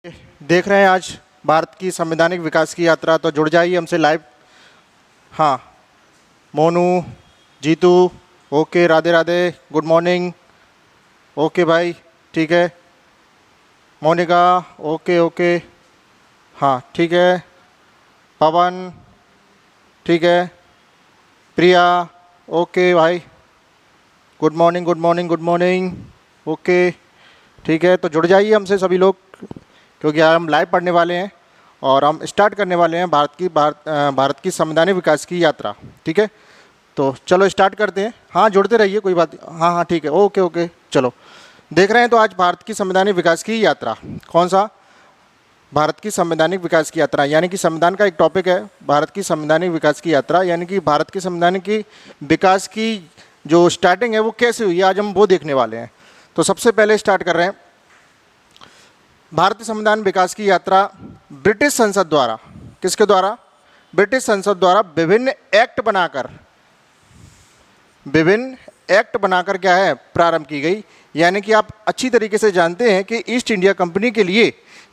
देख रहे हैं आज भारत की संवैधानिक विकास की यात्रा, तो जुड़ जाइए हमसे लाइव। हाँ, Monu, Jeetu, okay, Radhe Radhe, good morning, okay भाई, ठीक है, मोनिका, ओके ओके, हाँ ठीक है, पवन, ठीक है, प्रिया, ओके भाई, good morning good morning good morning, okay, ठीक है। तो जुड़ जाइए हमसे सभी लोग, क्योंकि आज हम लाइव पढ़ने वाले हैं और हम स्टार्ट करने वाले हैं भारत की संवैधानिक विकास की यात्रा। ठीक है, तो चलो स्टार्ट करते हैं। हाँ, जुड़ते रहिए, कोई बात, हाँ हाँ ठीक है, ओके ओके। चलो देख रहे हैं तो आज भारत की संवैधानिक विकास की यात्रा, कौन सा? भारत की संवैधानिक विकास की यात्रा, यानी कि संविधान का एक टॉपिक है भारत की संवैधानिक विकास की यात्रा, यानी कि भारत की संवैधानिक की विकास की जो स्टार्टिंग है वो कैसे हुई, आज हम वो देखने वाले हैं। तो सबसे पहले स्टार्ट कर रहे हैं। भारतीय संविधान विकास की यात्रा ब्रिटिश संसद द्वारा, किसके द्वारा? ब्रिटिश संसद द्वारा विभिन्न एक्ट बनाकर क्या है, प्रारंभ की गई। यानी कि आप अच्छी तरीके से जानते हैं कि ईस्ट इंडिया कंपनी के लिए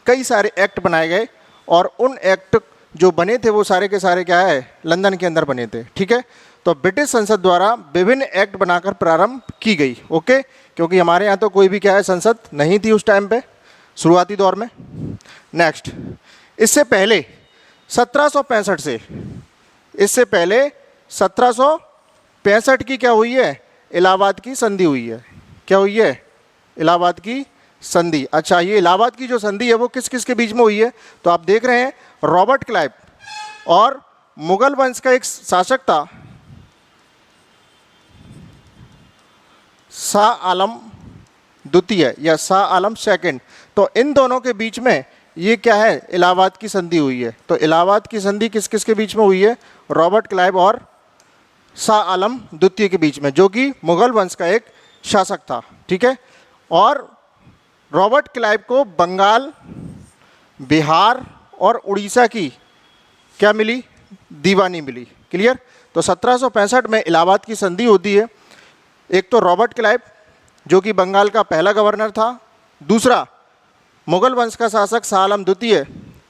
कई सारे एक्ट बनाए गए और उन एक्ट जो बने थे वो सारे के सारे क्या है, लंदन के अंदर बने थे। ठीक है, तो ब्रिटिश संसद द्वारा विभिन्न एक्ट बनाकर प्रारंभ की गई। ओके, क्योंकि हमारे यहाँ तो कोई भी क्या है, संसद नहीं थी उस टाइम पे, शुरुआती दौर में। नेक्स्ट, इससे पहले 1765 से, इससे पहले 1765 की क्या हुई है, इलाहाबाद की संधि हुई है। क्या हुई है? इलाहाबाद की संधि। अच्छा, ये इलाहाबाद की जो संधि है वो किस किस के बीच में हुई है? तो आप देख रहे हैं रॉबर्ट क्लाइव और मुगल वंश का एक शासक था, शाह आलम द्वितीय या शाह आलम सेकंड। तो इन दोनों के बीच में ये क्या है, इलाहाबाद की संधि हुई है। तो इलाहाबाद की संधि किस किस के बीच में हुई है? रॉबर्ट क्लाइव और शाह आलम द्वितीय के बीच में, जो कि मुगल वंश का एक शासक था। ठीक है, और रॉबर्ट क्लाइव को बंगाल, बिहार और उड़ीसा की क्या मिली? दीवानी मिली। क्लियर? तो 1765 में इलाहाबाद की संधि होती है। एक तो रॉबर्ट क्लाइव जो कि बंगाल का पहला गवर्नर था, दूसरा मुगल वंश का शासक शाह आलम द्वितीय,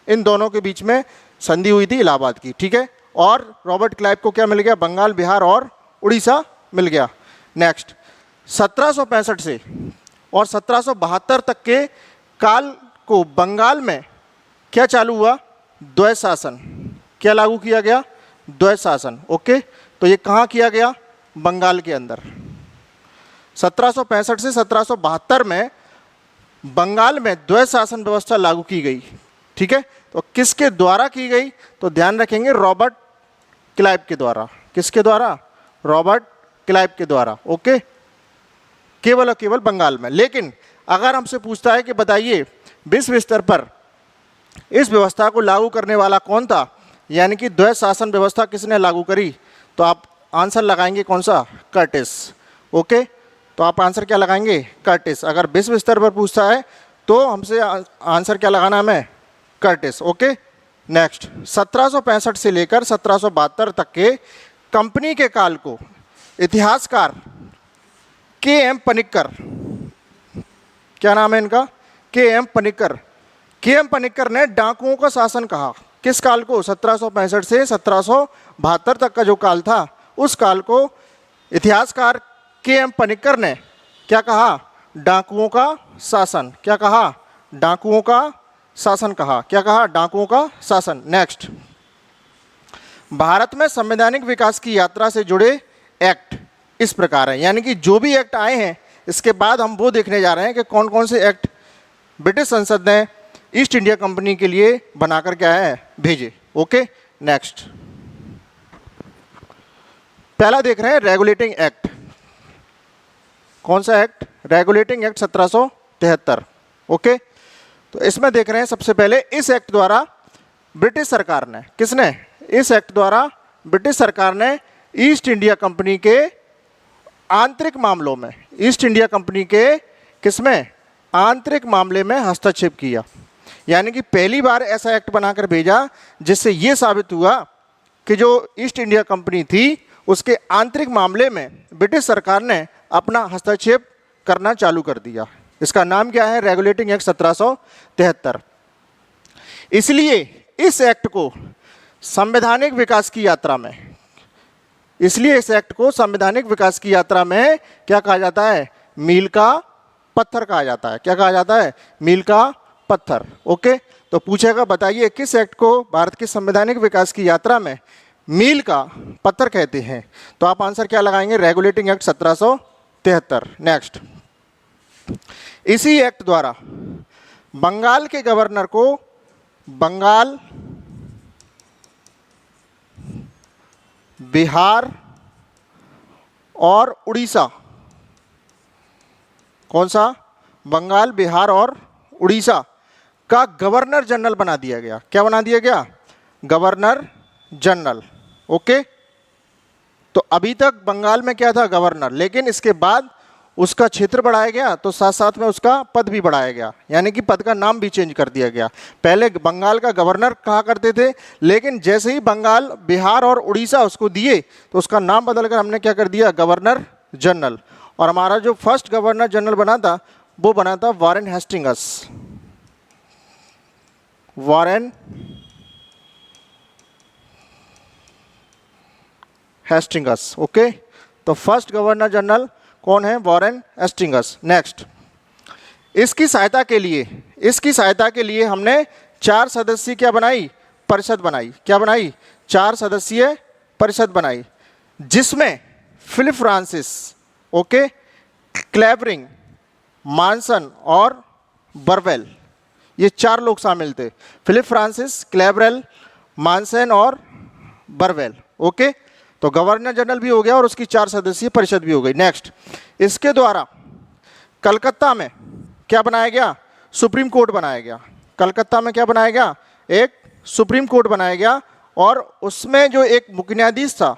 इन दोनों के बीच में संधि हुई थी इलाहाबाद की। ठीक है, और रॉबर्ट क्लाइव को क्या मिल गया? बंगाल, बिहार और उड़ीसा मिल गया। नेक्स्ट, 1765 से और 1772 तक के काल को बंगाल में क्या चालू हुआ? द्वैत शासन। क्या लागू किया गया? द्वैत शासन। ओके, तो ये कहाँ किया गया? बंगाल के अंदर। 1765 से 1772 में बंगाल में द्वैत शासन व्यवस्था लागू की गई। ठीक है, तो किसके द्वारा की गई? तो ध्यान रखेंगे, रॉबर्ट क्लाइव के द्वारा। किसके द्वारा? रॉबर्ट क्लाइव के द्वारा। ओके, केवल और केवल बंगाल में। लेकिन अगर हमसे पूछता है कि बताइए विश्व स्तर पर इस व्यवस्था को लागू करने वाला कौन था, यानी कि द्वैत शासन व्यवस्था किसने लागू करी, तो आप आंसर लगाएंगे कौन सा? कर्टिस। ओके, तो आप आंसर क्या लगाएंगे? कर्टिस। अगर विश्व स्तर पर पूछता है तो हमसे आंसर क्या लगाना हमें? कर्टिस। ओके, नेक्स्ट, 1765 से लेकर 1772 तक के कंपनी के काल को इतिहासकार के.एम. पनिक्कर, क्या नाम है इनका? के.एम. पनिक्कर। के.एम. पनिक्कर ने डाकुओं का शासन कहा। किस काल को? 1765 से 1772 तक का जो काल था, उस काल को इतिहासकार के.एम. पनिक्कर ने क्या कहा? डाकुओं का शासन। क्या कहा? डाकुओं का शासन कहा। क्या कहा? डाकुओं का शासन। नेक्स्ट, भारत में संवैधानिक विकास की यात्रा से जुड़े एक्ट इस प्रकार है, यानी कि जो भी एक्ट आए हैं इसके बाद हम वो देखने जा रहे हैं कि कौन कौन से एक्ट ब्रिटिश संसद ने ईस्ट इंडिया कंपनी के लिए बनाकर क्या है, भेजे। ओके, नेक्स्ट, पहला देख रहे हैं रेगुलेटिंग एक्ट। कौन सा एक्ट? Regulating act 1773। ओके, तो इसमें देख रहे हैं सबसे पहले इस एक्ट द्वारा ब्रिटिश सरकार ने, किसने? इस एक्ट द्वारा ब्रिटिश सरकार ने ईस्ट इंडिया कंपनी के आंतरिक मामलों में, ईस्ट इंडिया कंपनी के किसमें? आंतरिक मामले में हस्तक्षेप किया। यानी कि पहली बार ऐसा एक्ट बनाकर भेजा जिससे ये साबित हुआ कि जो ईस्ट इंडिया कंपनी थी उसके आंतरिक मामले में ब्रिटिश सरकार ने अपना हस्तक्षेप करना चालू कर दिया। इसका नाम क्या है? Regulating act 1773। इसलिए इस एक्ट को संवैधानिक विकास की यात्रा में, इसलिए इस एक्ट को संवैधानिक विकास की यात्रा में क्या कहा जाता है? मील का पत्थर कहा जाता है। क्या कहा जाता है? मील का पत्थर। ओके, तो पूछेगा बताइए किस एक्ट को भारत के संवैधानिक विकास की यात्रा में मील का पत्थर कहते हैं? तो आप आंसर क्या लगाएंगे? Regulating act 1773। नेक्स्ट, इसी एक्ट द्वारा बंगाल के गवर्नर को बंगाल, बिहार और उड़ीसा, कौन सा? बंगाल, बिहार और उड़ीसा का गवर्नर जनरल बना दिया गया। क्या बना दिया गया? Governor general. ओके, तो अभी तक बंगाल में क्या था? गवर्नर, लेकिन इसके बाद उसका क्षेत्र बढ़ाया गया तो साथ साथ में उसका पद भी बढ़ाया गया, यानी कि पद का नाम भी चेंज कर दिया गया। पहले बंगाल का गवर्नर कहा करते थे, लेकिन जैसे ही बंगाल, बिहार और उड़ीसा उसको दिए तो उसका नाम बदलकर हमने क्या कर दिया? Governor general. और हमारा जो फर्स्ट गवर्नर जनरल बना था वो बना था Warren Hastings. Warren Hastings. Okay, तो फर्स्ट गवर्नर जनरल कौन है? Warren Hastings. नेक्स्ट, इसकी सहायता के लिए हमने 4 सदस्यीय क्या बनाई? परिषद बनाई। क्या बनाई? 4 सदस्यीय परिषद बनाई, जिसमें फिलिप फ्रांसिस, ओके, क्लेवरिंग, मानसन और बर्वेल, ये 4 लोग शामिल थे। फिलिप फ्रांसिस, क्लेवरेल, मानसन और बर्वेल। ओके, तो गवर्नर जनरल भी हो गया और उसकी 4 सदस्यीय परिषद भी हो गई। नेक्स्ट, इसके द्वारा कलकत्ता में क्या बनाया गया? सुप्रीम कोर्ट बनाया गया। कलकत्ता में क्या बनाया गया? एक सुप्रीम कोर्ट बनाया गया, और उसमें जो एक मुख्य न्यायाधीश था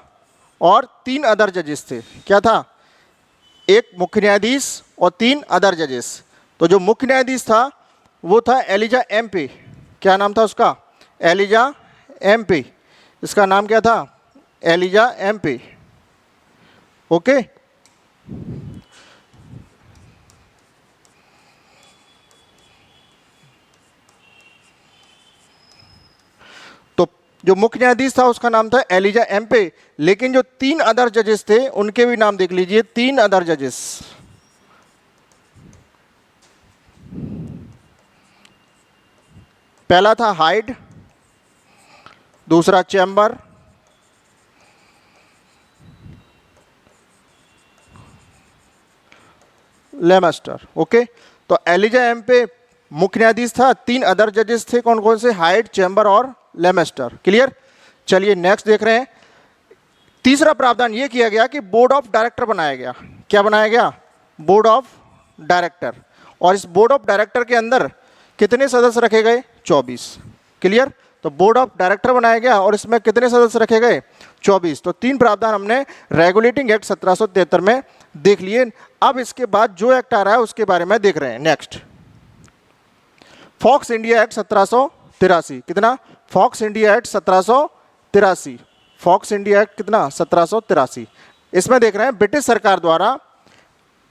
और 3 अदर जजेस थे। क्या था? एक मुख्य न्यायाधीश और 3 अदर जजेस। तो जो मुख्य न्यायाधीश था वो था एलिजा एम्पे। क्या नाम था उसका? एलिजा एम्पे। इसका नाम क्या था? एलिजा एम्पे। ओके, तो जो मुख्य न्यायाधीश था उसका नाम था एलिजा एम्पे, लेकिन जो 3 अदर जजेस थे उनके भी नाम देख लीजिए। 3 अदर जजेस, पहला था हाइड, दूसरा चैम्बर, लेमेस्टर। ओके, तो एलिजा एम्पे मुख्य न्यायाधीश था, 3 अदर जजेस थे। कौन कौन से? हाइड, चैम्बर और लेमेस्टर। क्लियर? चलिए नेक्स्ट देख रहे हैं। तीसरा प्रावधान यह किया गया कि बोर्ड ऑफ डायरेक्टर बनाया गया। क्या बनाया गया? Board of director. और इस बोर्ड ऑफ डायरेक्टर के अंदर कितने सदस्य रखे गए? 24। क्लियर? तो बोर्ड ऑफ डायरेक्टर बनाया गया और इसमें कितने सदस्य रखे गए? 24। तो 3 प्रावधान हमने रेगुलेटिंग एक्ट 1773 में देख लिए। अब इसके बाद जो एक्ट आ रहा है उसके बारे में देख रहे हैं। Next, Fox India Act 1783। कितना? Fox India Act 1783। Fox India Act कितना? 1783। इसमें देख रहे हैं ब्रिटिश सरकार द्वारा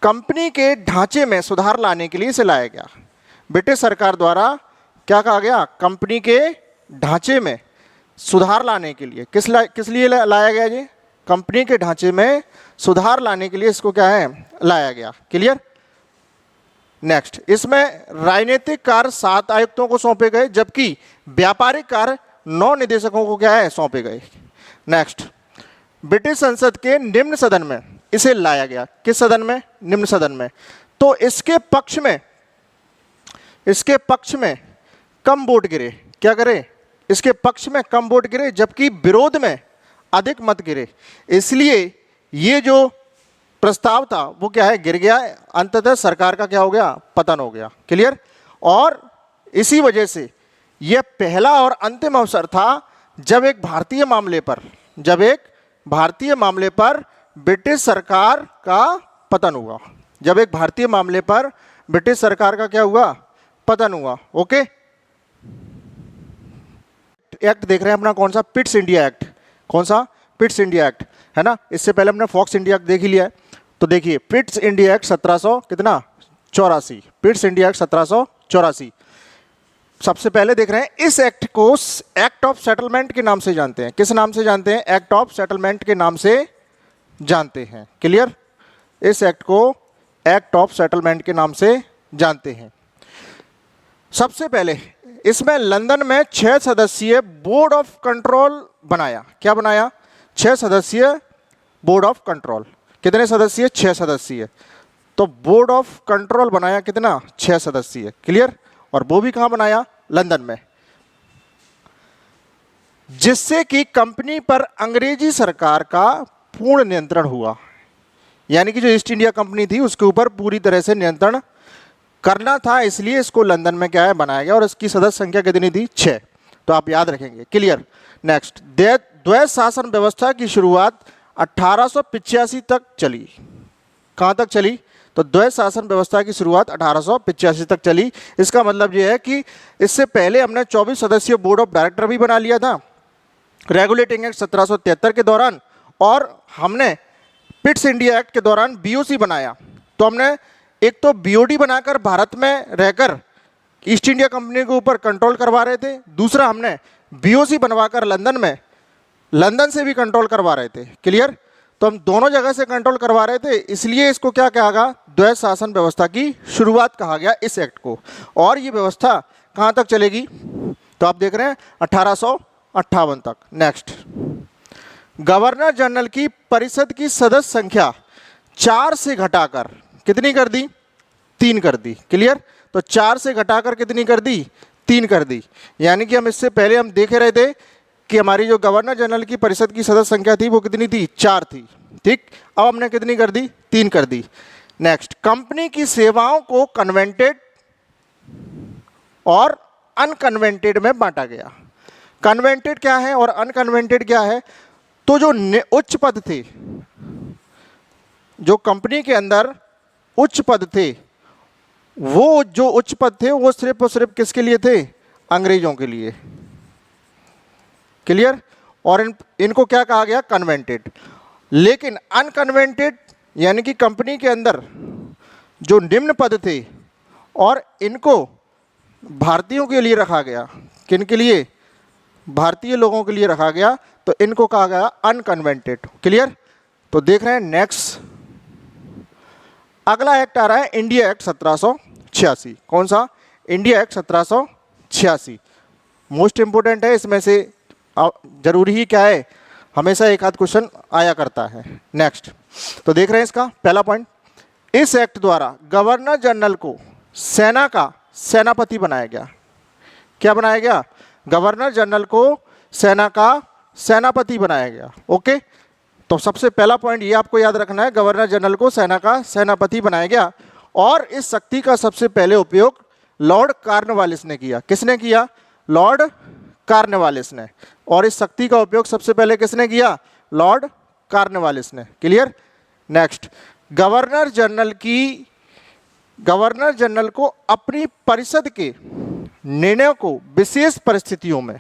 कंपनी के ढांचे में सुधार लाने के लिए इसे लाया गया। ब्रिटिश सरकार द्वारा क्या कहा गया? कंपनी के ढांचे में सुधार लाने के लिए। किस लिए लाया गया जी? कंपनी के ढांचे में सुधार लाने के लिए इसको क्या है? लाया गया। क्लियर? नेक्स्ट, इसमें राजनीतिक कार्य 7 आयुक्तों को सौंपे गए, जबकि व्यापारिक कार्य 9 निदेशकों को क्या है? सौंपे गए। नेक्स्ट, ब्रिटिश संसद के निम्न सदन में इसे लाया गया। किस सदन में? निम्न सदन में। तो इसके पक्ष में कम वोट गिरे। क्या करे? इसके पक्ष में कम वोट गिरे, जबकि विरोध में अधिक मत गिरे। इसलिए ये जो प्रस्ताव था वो क्या है? गिर गया। अंततः सरकार का क्या हो गया? पतन हो गया। क्लियर? और इसी वजह से यह पहला और अंतिम अवसर था जब एक भारतीय मामले पर ब्रिटिश सरकार का पतन हुआ। जब एक भारतीय मामले पर ब्रिटिश सरकार का क्या हुआ? पतन हुआ। ओके, एक्ट देख रहे हैं अपना कौन सा? Pitt's India act. कौन सा? पिट्स इंडिया एक्ट, है ना। इससे पहले हमने फॉक्स इंडिया एक्ट देख ही लिया है। तो देखिए, Pitt's India act 1784। Pitt's India act 1784। सबसे पहले देख रहे हैं इस एक्ट को एक्ट ऑफ सेटलमेंट के नाम से जानते हैं। किस नाम से जानते हैं? एक्ट ऑफ सेटलमेंट के नाम से जानते हैं। क्लियर? इस एक्ट को एक्ट ऑफ सेटलमेंट के नाम से जानते हैं। सबसे पहले इसमें लंदन में 6 सदस्यीय बोर्ड ऑफ कंट्रोल बनाया। क्या बनाया? 6 सदस्यीय बोर्ड ऑफ कंट्रोल। कितने सदस्यीय? 6 सदस्यीय। तो बोर्ड ऑफ कंट्रोल बनाया कितना? 6 सदस्यीय। क्लियर? और वो भी कहां बनाया? लंदन में। जिससे कि कंपनी पर अंग्रेजी सरकार का पूर्ण नियंत्रण हुआ। यानी कि जो ईस्ट इंडिया कंपनी थी उसके ऊपर पूरी तरह से नियंत्रण करना था, इसलिए इसको लंदन में क्या है बनाया गया। और इसकी सदस्य संख्या कितनी थी? 6। तो आप याद रखेंगे। क्लियर? नेक्स्ट, द्वैध शासन व्यवस्था की शुरुआत 1885 तक चली। कहां तक चली? तो द्वैध शासन व्यवस्था की शुरुआत 1885 तक चली। इसका मतलब यह है कि इससे पहले हमने 24 सदस्यीय बोर्ड ऑफ डायरेक्टर भी बना लिया था रेगुलेटिंग एक्ट 1773 के दौरान, और हमने पिट्स इंडिया एक्ट के दौरान बीओसी बनाया। तो हमने एक तो बीओडी बनाकर भारत में रहकर ईस्ट इंडिया कंपनी के ऊपर कंट्रोल करवा रहे थे, दूसरा हमने बीओसी बनवाकर लंदन से भी कंट्रोल करवा रहे थे। क्लियर? तो हम दोनों जगह से कंट्रोल करवा रहे थे, इसलिए इसको क्या कहा गया? द्वैध शासन व्यवस्था की शुरुआत कहा गया इस एक्ट को। और ये व्यवस्था कहां तक चलेगी? तो आप देख रहे हैं 1858 तक। नेक्स्ट, गवर्नर जनरल की परिषद की सदस्य संख्या 4 से घटाकर कितनी कर दी? 3 कर दी। क्लियर? तो 4 से घटाकर कितनी कर दी? 3 कर दी। यानी कि हम इससे पहले हम देखे रहे थे कि हमारी जो गवर्नर जनरल की परिषद की सदस्य संख्या थी वो कितनी थी? 4 थी। ठीक, अब हमने कितनी कर दी? 3 कर दी। नेक्स्ट, कंपनी की सेवाओं को कन्वेंटेड और अनकन्वेंटेड में बांटा गया। कन्वेंटेड क्या है और अनकन्वेंटेड क्या है? तो जो उच्च पद थे, जो कंपनी के अंदर उच्च पद थे, वो जो उच्च पद थे वो सिर्फ और सिर्फ किसके लिए थे? अंग्रेजों के लिए। क्लियर? और इनको क्या कहा गया? कन्वेंटेड। लेकिन अनकन्वेंटेड यानी कि कंपनी के अंदर जो निम्न पद थे और इनको भारतीयों के लिए रखा गया। किन के लिए? भारतीय लोगों के लिए रखा गया, तो इनको कहा गया अनकन्वेंटेड। क्लियर? तो देख रहे हैं नेक्स्ट, अगला एक्ट आ रहा है इंडिया एक्ट 1786। कौन सा? इंडिया एक्ट 1786 मोस्ट इंपोर्टेंट है। इसमें से जरूरी ही क्या है? हमेशा एक आध क्वेश्चन आया करता है। नेक्स्ट, तो देख रहे हैं इसका पहला पॉइंट, इस एक्ट द्वारा गवर्नर जनरल को सेना का सेनापति बनाया गया। क्या बनाया गया? गवर्नर जनरल को सेना का सेनापति बनाया गया। ओके, तो सबसे पहला पॉइंट ये आपको याद रखना है, गवर्नर जनरल को सेना का सेनापति बनाया गया। और इस शक्ति का सबसे पहले उपयोग लॉर्ड कॉर्नवालिस ने किया। किसने किया? लॉर्ड कॉर्नवालिस ने। और इस शक्ति का उपयोग सबसे पहले किसने किया? लॉर्ड कॉर्नवालिस ने। क्लियर? नेक्स्ट, गवर्नर जनरल को अपनी परिषद के निर्णय को विशेष परिस्थितियों में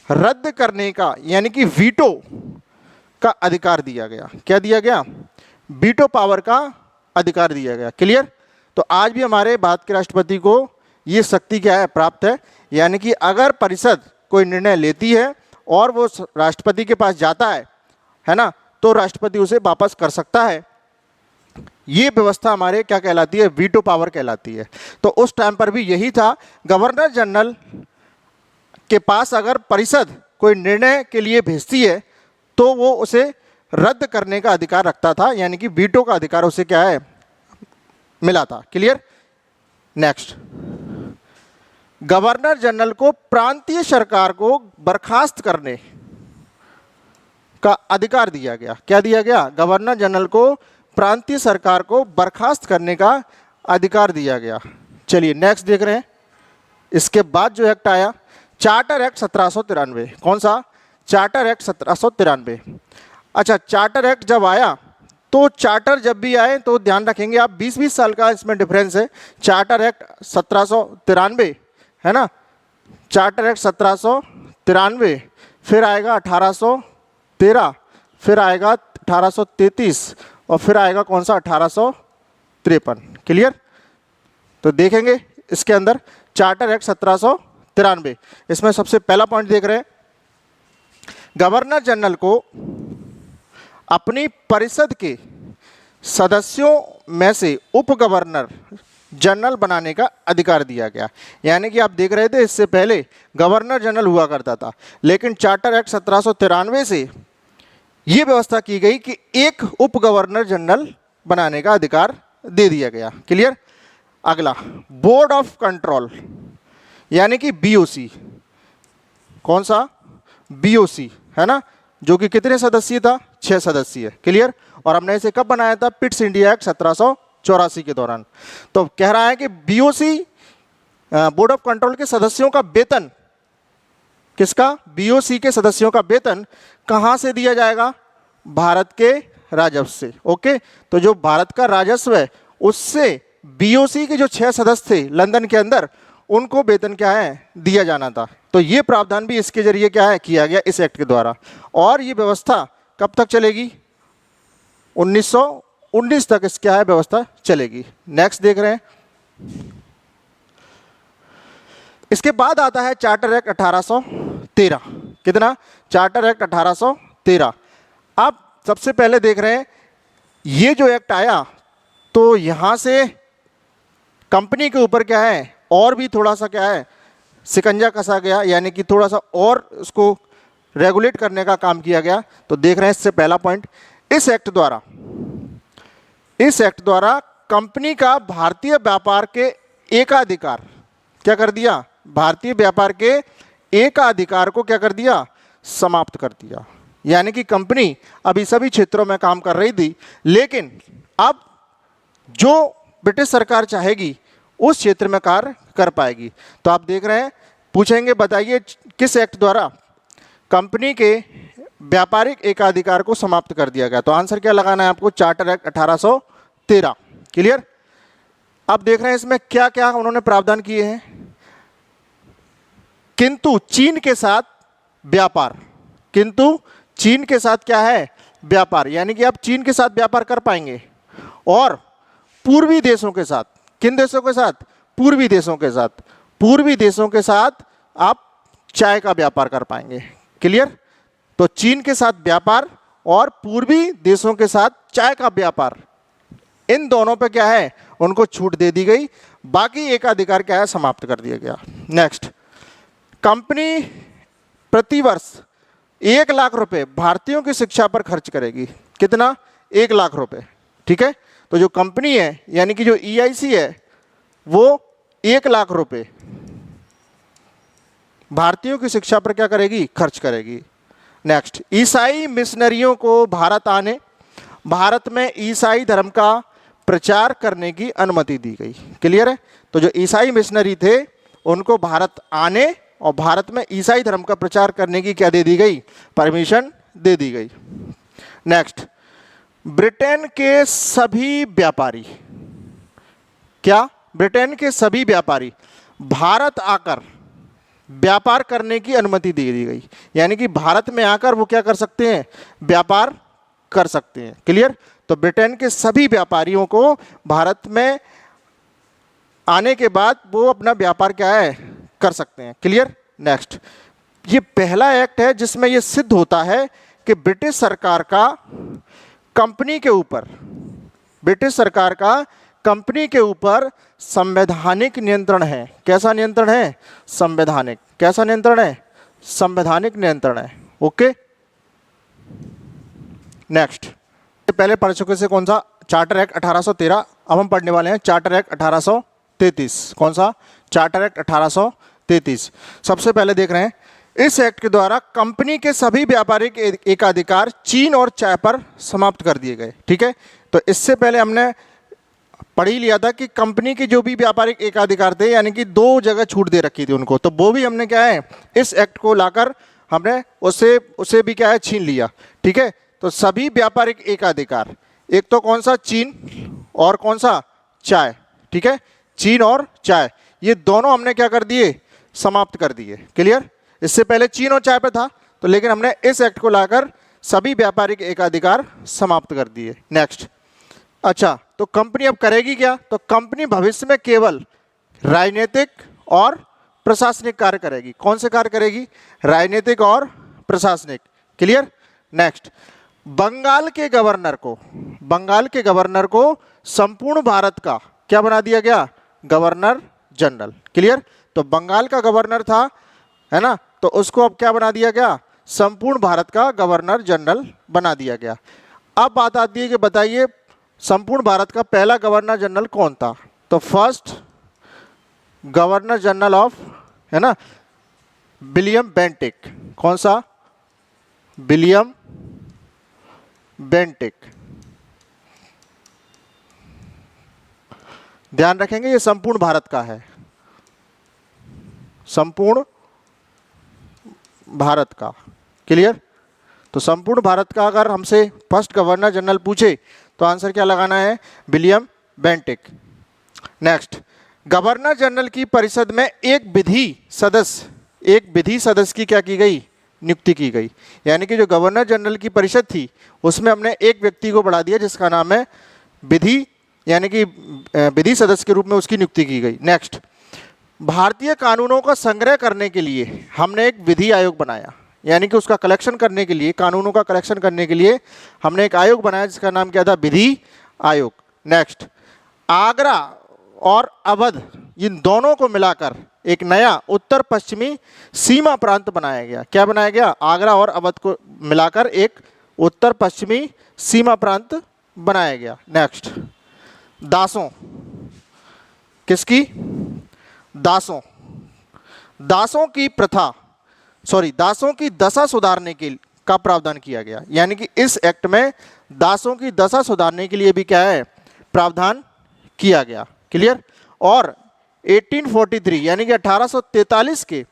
रद्द करने का यानी कि वीटो का अधिकार दिया गया। क्या दिया गया? वीटो पावर का अधिकार दिया गया। क्लियर? तो आज भी हमारे भारत के राष्ट्रपति को ये शक्ति क्या है? प्राप्त है। यानी कि अगर परिषद कोई निर्णय लेती है और वो राष्ट्रपति के पास जाता है ना, तो राष्ट्रपति उसे वापस कर सकता है। ये व्यवस्था हमारे क्या कहलाती है? वीटो पावर कहलाती है। तो उस टाइम पर भी यही था, गवर्नर जनरल के पास अगर परिषद कोई निर्णय के लिए भेजती है तो वो उसे रद्द करने का अधिकार रखता था, यानी कि वीटो का अधिकार उसे क्या है? मिला था। क्लियर? नेक्स्ट, गवर्नर जनरल को प्रांतीय सरकार को बर्खास्त करने का अधिकार दिया गया। क्या दिया गया? गवर्नर जनरल को प्रांतीय सरकार को बर्खास्त करने का अधिकार दिया गया। चलिए नेक्स्ट देख रहे हैं। इसके बाद जो एक्ट आया, चार्टर एक्ट 1793। कौन सा? Charter act 1793। अच्छा, चार्टर एक्ट जब आया तो चार्टर जब भी आए तो ध्यान रखेंगे आप, 20-20 साल का इसमें डिफरेंस है। चार्टर एक्ट 1793 है ना, चार्टर एक्ट 1793, फिर आएगा 1813, फिर आएगा 1833 और फिर आएगा कौन सा? 1853। क्लियर? तो देखेंगे इसके अंदर चार्टर एक्ट 1793। इसमें सबसे पहला पॉइंट देख रहे हैं, गवर्नर जनरल को अपनी परिषद के सदस्यों में से उप गवर्नर जनरल बनाने का अधिकार दिया गया। यानी कि आप देख रहे थे इससे पहले गवर्नर जनरल हुआ करता था, लेकिन चार्टर एक्ट 1793 से ये व्यवस्था की गई कि एक उप गवर्नर जनरल बनाने का अधिकार दे दिया गया। क्लियर। अगला, बोर्ड ऑफ कंट्रोल यानी कि बीओसी। कौन सा? बीओसी, है ना, जो कि कितने सदस्यीय था? 6 सदस्यीय। क्लियर। और हमने इसे कब बनाया था? पिट्स इंडिया एक्ट 1784 के दौरान। तो कह रहा है कि बीओसी, बोर्ड ऑफ कंट्रोल के सदस्यों का वेतन, किसका? बीओसी के सदस्यों का वेतन कहां से दिया जाएगा? भारत के राजस्व से। ओके, तो जो भारत का राजस्व है उससे बीओसी के जो 6 सदस्य थे लंदन के अंदर, उनको वेतन क्या है? दिया जाना था। तो ये प्रावधान भी इसके जरिए क्या है? किया गया इस एक्ट के द्वारा। और ये व्यवस्था कब तक चलेगी? 1919 तक इस क्या है व्यवस्था चलेगी। नेक्स्ट देख रहे हैं, इसके बाद आता है चार्टर एक्ट 1813। कितना? Charter act 1813। अब सबसे पहले देख रहे हैं, ये जो एक्ट आया तो यहां से कंपनी के ऊपर क्या है और भी थोड़ा सा क्या है शिकंजा कसा गया, यानी कि थोड़ा सा और उसको रेगुलेट करने का काम किया गया। तो देख रहे हैं इससे पहला पॉइंट, इस एक्ट द्वारा कंपनी का भारतीय व्यापार के एकाधिकार क्या कर दिया? भारतीय व्यापार के एकाधिकार को क्या कर दिया? समाप्त कर दिया। यानी कि कंपनी अभी सभी क्षेत्रों में काम कर रही थी, लेकिन अब जो ब्रिटिश सरकार चाहेगी उस क्षेत्र में कार्य कर पाएगी। तो आप देख रहे हैं, पूछेंगे बताइए किस एक्ट द्वारा कंपनी के व्यापारिक एकाधिकार को समाप्त कर दिया गया? तो आंसर क्या लगाना है आपको? Charter act 1813। क्लियर। अब देख रहे हैं इसमें क्या क्या उन्होंने प्रावधान किए हैं। किंतु चीन के साथ व्यापार, किंतु चीन के साथ क्या है? व्यापार, यानी कि आप चीन के साथ व्यापार कर पाएंगे। और पूर्वी देशों के साथ, किन देशों के साथ? पूर्वी देशों के साथ। पूर्वी देशों के साथ आप चाय का व्यापार कर पाएंगे। क्लियर। तो चीन के साथ व्यापार और पूर्वी देशों के साथ चाय का व्यापार, इन दोनों पे क्या है? उनको छूट दे दी गई। बाकी एकाधिकार क्या है? समाप्त कर दिया गया। नेक्स्ट, कंपनी प्रतिवर्ष 1 लाख रुपए भारतीयों की शिक्षा पर खर्च करेगी। कितना? 1 लाख रुपए। ठीक है। तो जो कंपनी है यानी कि जो EIC है वो 1 लाख रुपए भारतीयों की शिक्षा पर क्या करेगी? खर्च करेगी। नेक्स्ट, ईसाई मिशनरियों को भारत आने, भारत में ईसाई धर्म का प्रचार करने की अनुमति दी गई। क्लियर है। तो जो ईसाई मिशनरी थे उनको भारत आने और भारत में ईसाई धर्म का प्रचार करने की क्या दे दी गई? परमिशन दे दी गई। नेक्स्ट, ब्रिटेन के सभी व्यापारी, क्या? ब्रिटेन के सभी व्यापारी भारत आकर व्यापार करने की अनुमति दे दी गई। यानी कि भारत में आकर वो क्या कर सकते हैं? व्यापार कर सकते हैं। क्लियर। तो ब्रिटेन के सभी व्यापारियों को भारत में आने के बाद वो अपना व्यापार क्या है? कर सकते हैं। क्लियर। नेक्स्ट, ये पहला एक्ट है जिसमें ये सिद्ध होता है कि ब्रिटिश सरकार का कंपनी के ऊपर, ब्रिटिश सरकार का कंपनी के ऊपर संवैधानिक नियंत्रण है। कैसा नियंत्रण है? संवैधानिक। कैसा नियंत्रण है? संवैधानिक नियंत्रण है। ओके। नेक्स्ट, पहले पढ़ चुके से कौन सा? Charter act 1813। अब हम पढ़ने वाले हैं चार्टर एक्ट 1833। कौन सा? Charter act 1833। सबसे पहले देख रहे हैं, इस एक्ट के द्वारा कंपनी के सभी व्यापारिक एकाधिकार चीन और चाय पर समाप्त कर दिए गए। ठीक है। तो इससे पहले हमने पढ़ ही लिया था कि कंपनी के जो भी व्यापारिक एकाधिकार थे, यानी कि 2 जगह छूट दे रखी थी उनको, तो वो भी हमने क्या है इस एक्ट को लाकर हमने उसे भी क्या है छीन लिया। ठीक है। तो सभी व्यापारिक एकाधिकार, एक तो कौन सा? चीन, और कौन सा? चाय। ठीक है। चीन और चाय, ये दोनों हमने क्या कर दिए? समाप्त कर दिए। क्लियर। इससे पहले चीन और चाय पे था, तो लेकिन हमने इस एक्ट को लाकर सभी व्यापारिक एकाधिकार समाप्त कर दिए। नेक्स्ट, अच्छा, तो कंपनी अब करेगी क्या? तो कंपनी भविष्य में केवल राजनीतिक और प्रशासनिक कार्य करेगी। कौन से कार्य करेगी? राजनीतिक और प्रशासनिक। क्लियर? नेक्स्ट, बंगाल के गवर्नर को संपूर्ण भारत का क्या बना दिया गया? Governor general. क्लियर? तो बंगाल का गवर्नर था, है ना, तो उसको अब क्या बना दिया गया? संपूर्ण भारत का गवर्नर जनरल बना दिया गया। अब बात आती है कि बताइए संपूर्ण भारत का पहला गवर्नर जनरल कौन था? तो फर्स्ट गवर्नर जनरल ऑफ, है ना, विलियम बेंटिक। कौन सा? William Bentinck. ध्यान रखेंगे ये संपूर्ण भारत का है, संपूर्ण भारत का। क्लियर? तो संपूर्ण भारत का अगर हमसे फर्स्ट गवर्नर जनरल पूछे तो आंसर क्या लगाना है? William Bentinck. Next, governor general की परिषद में एक विधि सदस्य की क्या की गई? नियुक्ति की गई। यानी कि जो गवर्नर जनरल की परिषद थी उसमें हमने एक व्यक्ति को बढ़ा दिया जिसका नाम है विधि, यानी कि विधि सदस्य के रूप में उसकी नियुक्ति की गई। नेक्स्ट, भारतीय कानूनों का संग्रह करने के लिए हमने एक विधि आयोग बनाया, यानी कि उसका कलेक्शन करने के लिए, कानूनों का कलेक्शन करने के लिए हमने एक आयोग बनाया जिसका नाम क्या था? विधि आयोग। नेक्स्ट, आगरा और अवध इन दोनों को मिलाकर एक नया उत्तर पश्चिमी सीमा प्रांत बनाया गया। क्या बनाया गया? आगरा और अवध को मिलाकर एक उत्तर पश्चिमी सीमा प्रांत बनाया गया। नेक्स्ट, दासों, किसकी? दासों की दशा सुधारने का प्रावधान किया गया। यानी कि इस एक्ट में दासों की दशा सुधारने के लिए भी क्या है? प्रावधान किया गया। क्लियर? और 1843 यानी कि 1843 के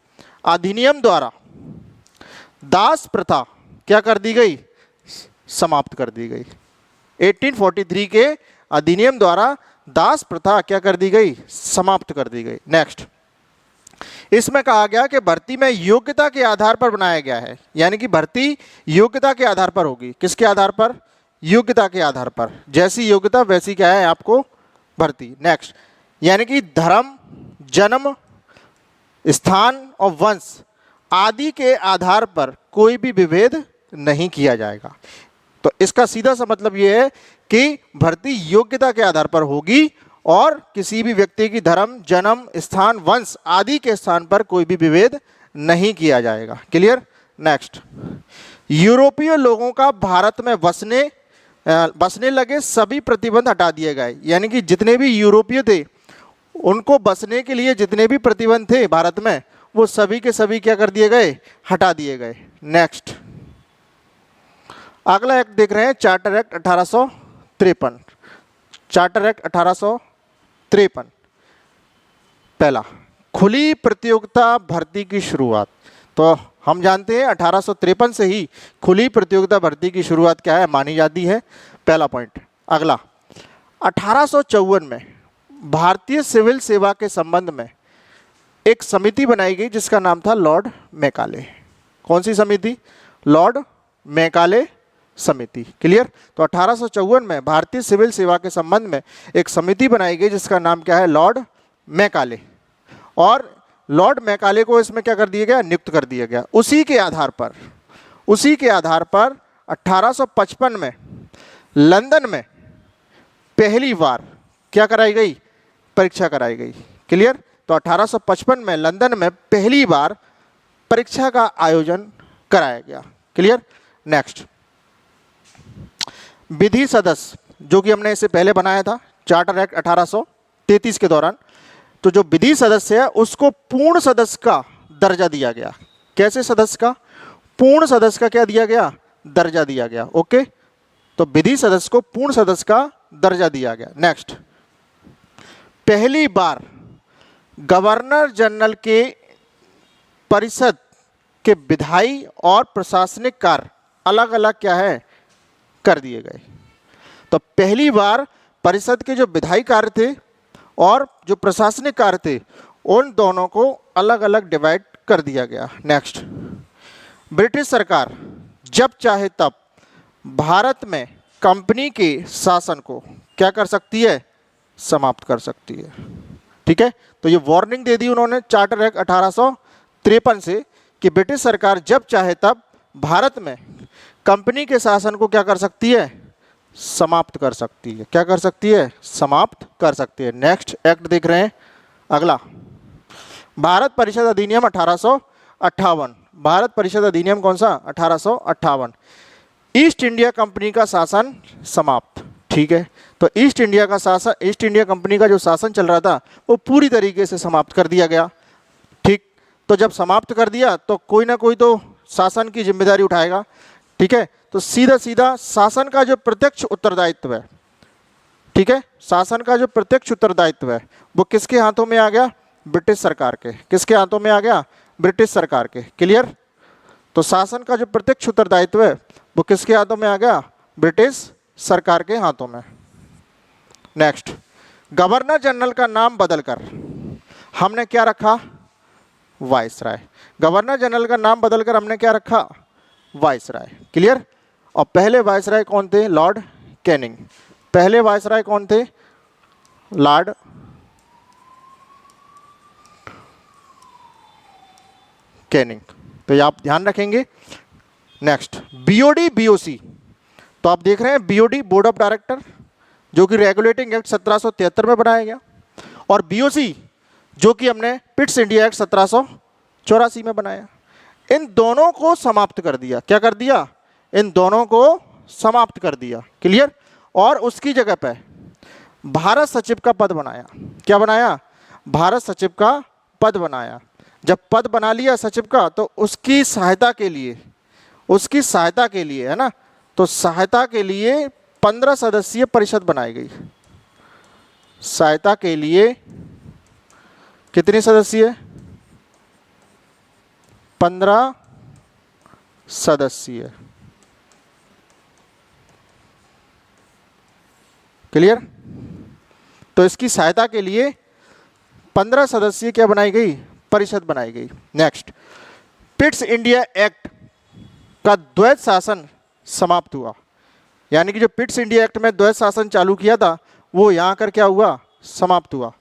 अधिनियम द्वारा दास प्रथा क्या कर दी गई? समाप्त कर दी गई। 1843 के अधिनियम द्वारा दास प्रथा क्या कर दी गई? समाप्त कर दी गई। नेक्स्ट, इसमें कहा गया कि भर्ती में योग्यता के आधार पर बनाया गया है, यानी कि भर्ती योग्यता के आधार पर होगी। किसके आधार पर? योग्यता के आधार पर। जैसी योग्यता वैसी क्या है आपको भर्ती। नेक्स्ट, यानी कि धर्म, जन्म, स्थान और वंश आदि के आधार पर कोई भी विभेद नहीं किया जाएगा। तो इसका सीधा सा मतलब यह है कि भर्ती योग्यता के आधार पर होगी और किसी भी व्यक्ति की धर्म, जन्म, स्थान, वंश आदि के स्थान पर कोई भी विभेद नहीं किया जाएगा। क्लियर? नेक्स्ट, यूरोपीय लोगों का भारत में बसने लगे सभी प्रतिबंध हटा दिए गए। यानी कि जितने भी यूरोपीय थे उनको बसने के लिए जितने भी प्रतिबंध थे भारत में वो सभी के सभी क्या कर दिए गए? हटा दिए गए। नेक्स्ट, अगला एक्ट देख रहे हैं, चार्टर एक्ट 1853। Charter act 1853। पहला, खुली प्रतियोगिता भर्ती की शुरुआत। तो हम जानते हैं 1853 से ही खुली प्रतियोगिता भर्ती की शुरुआत क्या है? मानी जाती है। पहला पॉइंट। अगला, 1854 में भारतीय सिविल सेवा के संबंध में एक समिति बनाई गई जिसका नाम था लॉर्ड मैकाले। कौन सी समिति? लॉर्ड मैकाले समिति। क्लियर? तो 1854 में भारतीय सिविल सेवा के संबंध में एक समिति बनाई गई जिसका नाम क्या है? Lord Macaulay. और लॉर्ड मैकाले को इसमें क्या कर दिया गया? नियुक्त कर दिया गया। उसी के आधार पर 1855 में लंदन में पहली बार क्या कराई गई? परीक्षा कराई गई। क्लियर? तो 1855 में लंदन में पहली बार परीक्षा का आयोजन कराया गया। क्लियर? नेक्स्ट, विधि सदस्य जो कि हमने इससे पहले बनाया था चार्टर एक्ट 1833 के दौरान, तो जो विधि सदस्य है उसको पूर्ण सदस्य का दर्जा दिया गया। कैसे सदस्य का? पूर्ण सदस्य का क्या दिया गया? दर्जा दिया गया। ओके, तो विधि सदस्य को पूर्ण सदस्य का दर्जा दिया गया। नेक्स्ट, पहली बार गवर्नर जनरल के परिषद के विधायी और प्रशासनिक कार्य अलग अलग क्या है? कर दिए गए। तो पहली बार परिषद के जो विधायी कार्य थे और जो प्रशासनिक कार्य थे उन दोनों को अलग अलग डिवाइड कर दिया गया। नेक्स्ट, ब्रिटिश सरकार जब चाहे तब भारत में कंपनी के शासन को क्या कर सकती है? समाप्त कर सकती है। ठीक। ठीक है, तो ये वार्निंग दे दी उन्होंने चार्टर एक्ट 1853 से कि ब्रिटिश सरकार जब चाहे तब भारत में कंपनी के शासन को क्या कर सकती है, समाप्त कर सकती है। क्या कर सकती है, समाप्त कर सकती है। नेक्स्ट एक्ट देख रहे हैं अगला, भारत परिषद अधिनियम 1858। भारत परिषद अधिनियम कौन सा, 1858। ईस्ट इंडिया कंपनी का शासन समाप्त। ठीक है, तो ईस्ट इंडिया का शासन, ईस्ट इंडिया कंपनी का जो शासन चल रहा था वो पूरी तरीके से समाप्त कर दिया गया। ठीक, तो जब समाप्त कर दिया तो कोई ना कोई तो शासन की जिम्मेदारी उठाएगा। ठीक है, तो सीधा सीधा शासन का जो प्रत्यक्ष उत्तरदायित्व है, ठीक है, शासन का जो प्रत्यक्ष उत्तरदायित्व है वो किसके हाथों में आ गया, ब्रिटिश सरकार के। किसके हाथों में आ गया, ब्रिटिश सरकार के। क्लियर, तो शासन का जो प्रत्यक्ष उत्तरदायित्व है वो किसके हाथों में आ गया, ब्रिटिश सरकार के हाथों में। नेक्स्ट, गवर्नर जनरल का नाम बदलकर हमने क्या रखा, वाइसराय। गवर्नर जनरल का नाम बदलकर हमने क्या रखा, वाइसराय। क्लियर, और पहले वाइसराय कौन थे, लॉर्ड कैनिंग। पहले वाइसराय कौन थे, लॉर्ड कैनिंग। तो ये आप ध्यान रखेंगे। नेक्स्ट, बीओडी बीओसी, तो आप देख रहे हैं बीओडी बोर्ड ऑफ डायरेक्टर जो कि रेगुलेटिंग एक्ट 1773 में बनाया गया, और बीओसी जो कि हमने पिट्स इंडिया एक्ट 1784 में बनाया। इन दोनों को समाप्त कर दिया। क्या कर दिया, इन दोनों को समाप्त कर दिया। क्लियर, और उसकी जगह पे भारत सचिव का पद बनाया। क्या बनाया, भारत सचिव का पद बनाया। जब पद बना लिया सचिव का तो उसकी सहायता के लिए, उसकी सहायता के लिए, है ना, तो सहायता के लिए 15 सदस्यीय परिषद बनाई गई। सहायता के लिए कितने सदस्यीय, 15 सदस्यीय। क्लियर, तो इसकी सहायता के लिए 15 सदस्यीय क्या बनाई गई, परिषद बनाई गई। नेक्स्ट, पिट्स इंडिया एक्ट का द्वैध शासन समाप्त हुआ। यानी कि जो पिट्स इंडिया एक्ट में द्वैध शासन चालू किया था वो यहाँ कर क्या हुआ, समाप्त हुआ।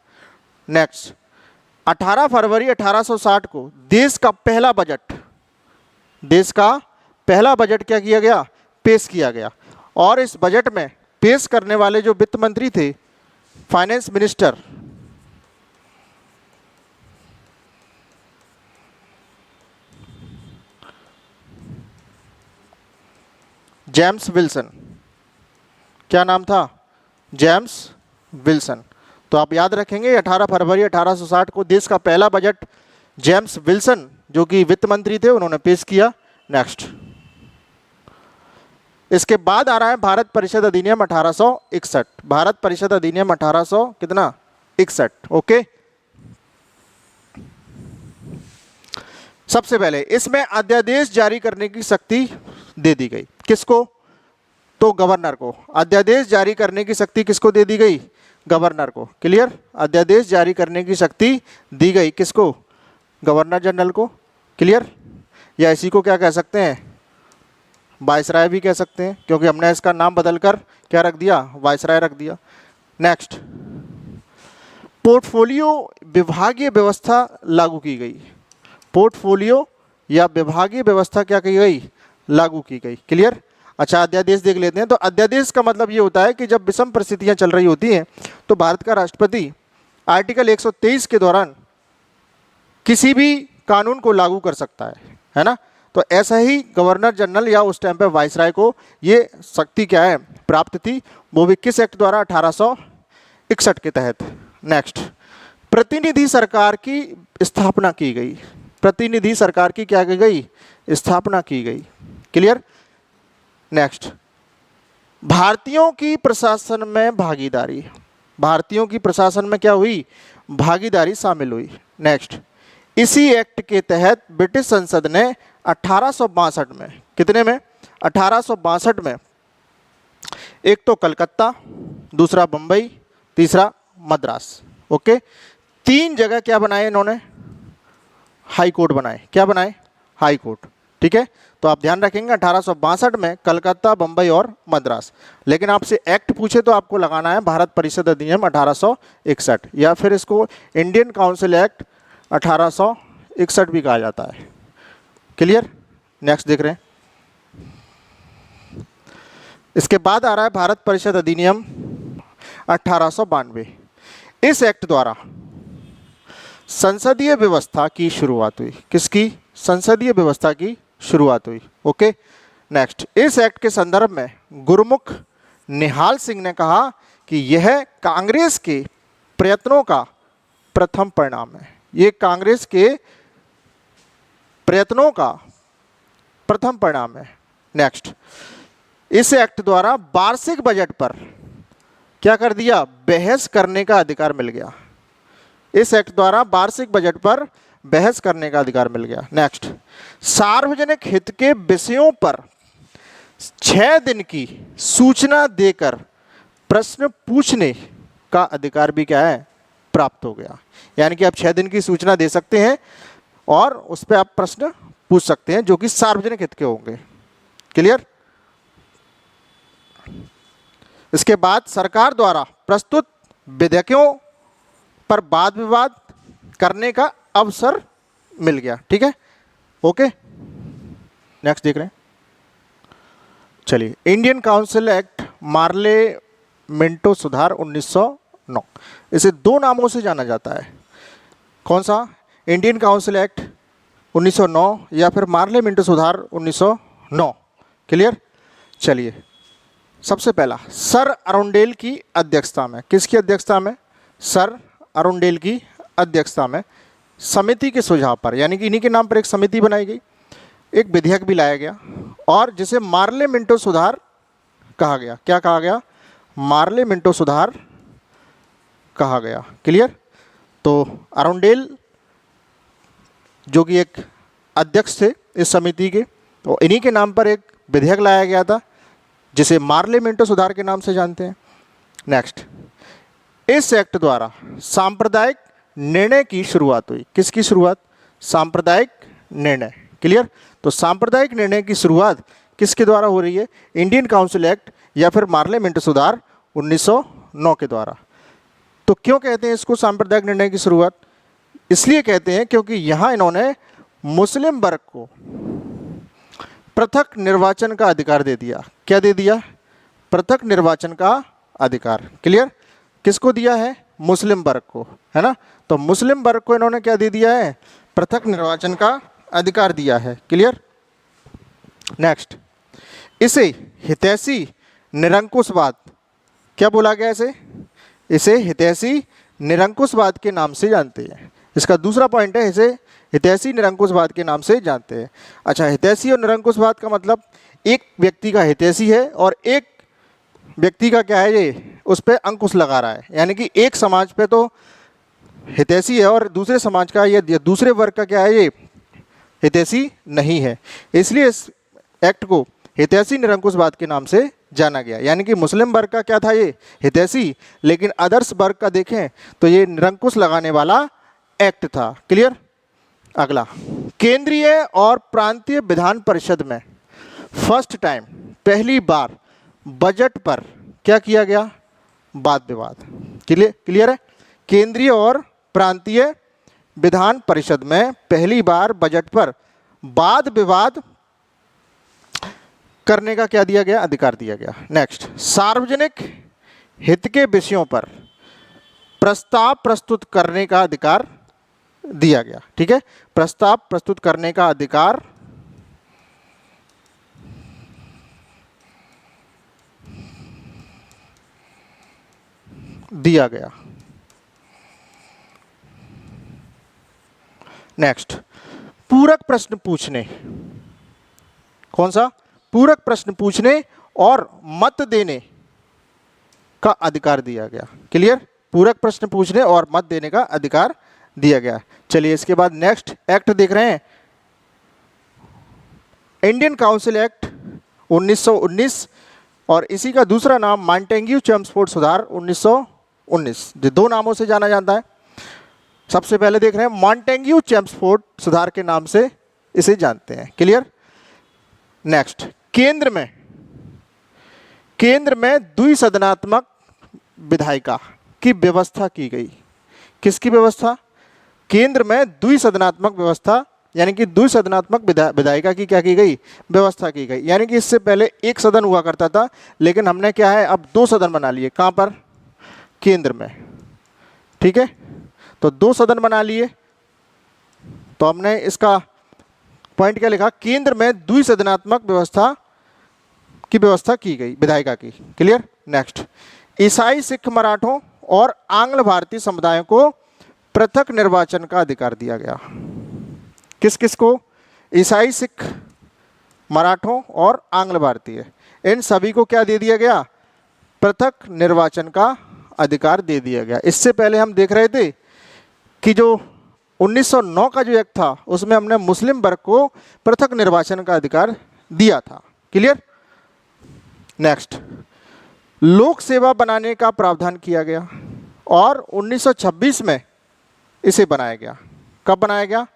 नेक्स्ट, 18 फरवरी 1860 को देश का पहला बजट, देश का पहला बजट क्या किया गया, पेश किया गया। और इस बजट में पेश करने वाले जो वित्त मंत्री थे, फाइनेंस मिनिस्टर, जेम्स विल्सन। क्या नाम था, जेम्स विल्सन। तो आप याद रखेंगे 18 फरवरी 1860 को देश का पहला बजट जेम्स विल्सन जो कि वित्त मंत्री थे उन्होंने पेश किया। नेक्स्ट, इसके बाद आ रहा है भारत परिषद अधिनियम 1861। भारत परिषद अधिनियम 1800 कितना, 61। ओके, सबसे पहले इसमें अध्यादेश जारी करने की शक्ति दे दी गई। किसको, तो गवर्नर को। अध्यादेश जारी करने की शक्ति किसको दे दी गई, गवर्नर को। क्लियर, अध्यादेश जारी करने की शक्ति दी गई किसको, गवर्नर जनरल को। क्लियर, या इसी को क्या कह सकते हैं, वाइसराय भी कह सकते हैं, क्योंकि हमने इसका नाम बदलकर क्या रख दिया, वाइसराय रख दिया। नेक्स्ट, पोर्टफोलियो विभागीय व्यवस्था लागू की गई। पोर्टफोलियो या विभागीय व्यवस्था क्या की गई, लागू की गई। क्लियर, अच्छा अध्यादेश देख लेते हैं। तो अध्यादेश का मतलब ये होता है कि जब विषम परिस्थितियां चल रही होती हैं तो भारत का राष्ट्रपति आर्टिकल 123 के दौरान किसी भी कानून को लागू कर सकता है ना। तो ऐसा ही गवर्नर जनरल या उस टाइम पे वाइसराय को ये शक्ति क्या है, प्राप्त थी, वो भी किस एक्ट द्वारा, 1861 के तहत। नेक्स्ट, प्रतिनिधि सरकार की स्थापना की गई। प्रतिनिधि सरकार की क्या की गई, स्थापना की गई। क्लियर। नेक्स्ट, भारतीयों की प्रशासन में भागीदारी। भारतीयों की प्रशासन में क्या हुई, भागीदारी शामिल हुई। नेक्स्ट, इसी एक्ट के तहत ब्रिटिश संसद ने 1862 में, कितने में, 1862 में, एक तो कलकत्ता, दूसरा बंबई, तीसरा मद्रास, ओके, 3 जगह क्या बनाए इन्होंने, हाई कोर्ट बनाए। क्या बनाए, हाई कोर्ट। ठीक है। तो आप ध्यान रखेंगे 1862 में कलकत्ता, बंबई और मद्रास। लेकिन आपसे एक्ट पूछे तो आपको लगाना है भारत परिषद अधिनियम 1861, या फिर इसको इंडियन काउंसिल एक्ट 1861 भी कहा जाता है। क्लियर? नेक्स्ट देख रहे हैं। इसके बाद आ रहा है भारत परिषद अधिनियम 1892। इस एक्ट द्वारा संसदीय व्यवस्था की शुरुआत हुई। किसकी? संसदीय व्यवस्था की शुरुआत हुई। Okay, next. इस एक्ट के संदर्भ में गुरमुख निहाल सिंह ने कहा कि यह कांग्रेस के प्रयत्नों का प्रथम परिणाम है। ये कांग्रेस के प्रयत्नों का प्रथम परिणाम है। नेक्स्ट। इस एक्ट द्वारा वार्षिक बजट पर क्या कर दिया? बहस करने का अधिकार मिल गया। इस एक्ट द्वारा वार्षिक बजट पर बहस करने का अधिकार मिल गया। नेक्स्ट। सार्वजनिक हित के विषयों पर 6 दिन की सूचना देकर प्रश्न पूछने का अधिकार भी क्या है? प्राप्त हो गया। यानी कि आप 6 दिन की सूचना दे सकते हैं और उस पर आप प्रश्न पूछ सकते हैं जो कि सार्वजनिक हित के होंगे। क्लियर? इसके बाद सरकार द्वारा प्रस्तुत विधेयकों पर वाद विवाद करने का अवसर मिल गया। ठीक है, ओके। नेक्स्ट देख रहे हैं। चलिए, Indian council act Morley Minto सुधार 1909। इसे 2 नामों से जाना जाता है। कौन सा? इंडियन काउंसिल एक्ट 1909 या फिर मार्ले मिंटो सुधार 1909। क्लियर? चलिए, सबसे पहला सर अरुंडेल की अध्यक्षता में। किसकी अध्यक्षता में? सर अरुंडेल की अध्यक्षता में समिति के सुझाव पर, यानी कि इन्हीं के नाम पर एक समिति बनाई गई, एक विधेयक भी लाया गया और जिसे मार्ले मिंटो सुधार कहा गया। क्या कहा गया? मार्ले मिंटो सुधार कहा गया। क्लियर? तो अरुंडेल जो कि एक अध्यक्ष थे इस समिति के, तो इन्हीं के नाम पर एक विधेयक लाया गया था जिसे मार्ले मिंटो सुधार के नाम से जानते हैं। नेक्स्ट। इस एक्ट द्वारा सांप्रदायिक निर्णय की शुरुआत हुई। किसकी शुरुआत? सांप्रदायिक निर्णय। क्लियर? तो सांप्रदायिक निर्णय की शुरुआत किसके द्वारा हो रही है? इंडियन काउंसिल एक्ट या फिर मार्ले मिंटो सुधार 1909 के द्वारा। तो क्यों कहते हैं इसको सांप्रदायिक निर्णय की शुरुआत? इसलिए कहते हैं क्योंकि यहाँ इन्होंने मुस्लिम वर्ग को पृथक निर्वाचन का अधिकार दे दिया। क्या दे दिया? पृथक निर्वाचन का अधिकार। क्लियर? किसको दिया है? मुस्लिम वर्ग को, है ना। तो मुस्लिम वर्ग को इन्होंने क्या दे दिया है? पृथक निर्वाचन का अधिकार दिया है। क्लियर? नेक्स्ट। इसे हितैषी निरंकुशवाद, क्या बोला गया इसे? इसे हितैषी निरंकुशवाद के नाम से जानते हैं। इसका दूसरा पॉइंट है, इसे हितैषी निरंकुशवाद के नाम से जानते हैं। अच्छा, हितैषी और निरंकुशवाद का मतलब एक व्यक्ति का हितैषी है और एक व्यक्ति का क्या है, ये उस पर अंकुश लगा रहा है। यानी कि एक समाज पे तो हितैषी है और दूसरे समाज का, ये दूसरे वर्ग का क्या है, ये हितैषी नहीं है। इसलिए इस एक्ट को हितैषी निरंकुशवाद के नाम से जाना गया। यानी कि मुस्लिम वर्ग का क्या था, ये हितैषी, लेकिन अदर्स वर्ग का देखें तो ये निरंकुश लगाने वाला एक्ट था। क्लियर? अगला, केंद्रीय और प्रांतीय विधान परिषद में फर्स्ट टाइम, पहली बार बजट पर क्या किया गया? वाद विवाद। क्लियर है? केंद्रीय और प्रांतीय विधान परिषद में पहली बार बजट पर वाद विवाद करने का क्या दिया गया? अधिकार दिया गया। नेक्स्ट। सार्वजनिक हित के विषयों पर प्रस्ताव प्रस्तुत करने का अधिकार दिया गया। ठीक है, प्रस्ताव प्रस्तुत करने का अधिकार दिया गया। नेक्स्ट। पूरक प्रश्न पूछने। कौन सा? पूरक प्रश्न पूछने और मत देने का अधिकार दिया गया। क्लियर? पूरक प्रश्न पूछने और मत देने का अधिकार दिया गया। चलिए, इसके बाद नेक्स्ट एक्ट देख रहे हैं, इंडियन काउंसिल एक्ट 1919 और इसी का दूसरा नाम मॉन्टेग्यू चेम्सफोर्ड सुधार 1919। जो 2 नामों से जाना जाता है। सबसे पहले देख रहे हैं मॉन्टेग्यू चेम्सफोर्ड सुधार के नाम से इसे जानते हैं। क्लियर? नेक्स्ट, केंद्र में द्विसदनात्मक विधायिका की व्यवस्था की गई। किसकी व्यवस्था? केंद्र में द्विसदनात्मक व्यवस्था, यानी कि द्विसदनात्मक विधायिका की क्या की गई? व्यवस्था की गई। यानी कि इससे पहले एक सदन हुआ करता था, लेकिन हमने क्या है अब 2 सदन बना लिए। कहाँ पर? केंद्र में। ठीक है, तो 2 सदन बना लिए। तो हमने इसका पॉइंट क्या लिखा? केंद्र में द्विसदनात्मक व्यवस्था की गई विधायिका की। क्लियर? नेक्स्ट, ईसाई, सिख, मराठों और आंग्ल भारतीय समुदायों को पृथक निर्वाचन का अधिकार दिया गया। किस किस को? ईसाई, सिख, मराठों और आंग्ल भारतीय, इन सभी को क्या दे दिया गया? पृथक निर्वाचन का अधिकार दे दिया गया। इससे पहले हम देख रहे थे कि जो 1909 का जो एक्ट था उसमें हमने मुस्लिम वर्ग को पृथक निर्वाचन का अधिकार दिया था। क्लियर? नेक्स्ट, लोक सेवा बनाने का प्रावधान किया गया और 1926 में इसे बनाया गया। कब बनाया गया?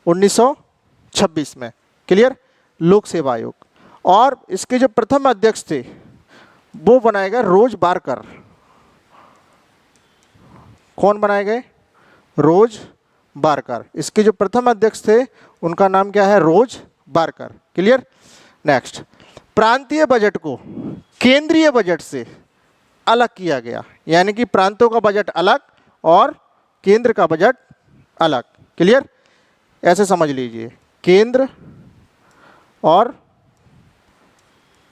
1926 में। क्लियर? लोक सेवा आयोग। और इसके जो प्रथम अध्यक्ष थे वो बनाए गए रोज बारकर। कौन बनाए गए? रोज बारकर। इसके जो प्रथम अध्यक्ष थे उनका नाम क्या है? रोज बारकर। क्लियर? नेक्स्ट, प्रांतीय बजट को केंद्रीय बजट से अलग किया गया, यानी कि प्रांतों का बजट अलग और केंद्र का बजट अलग। क्लियर? ऐसे समझ लीजिए, केंद्र और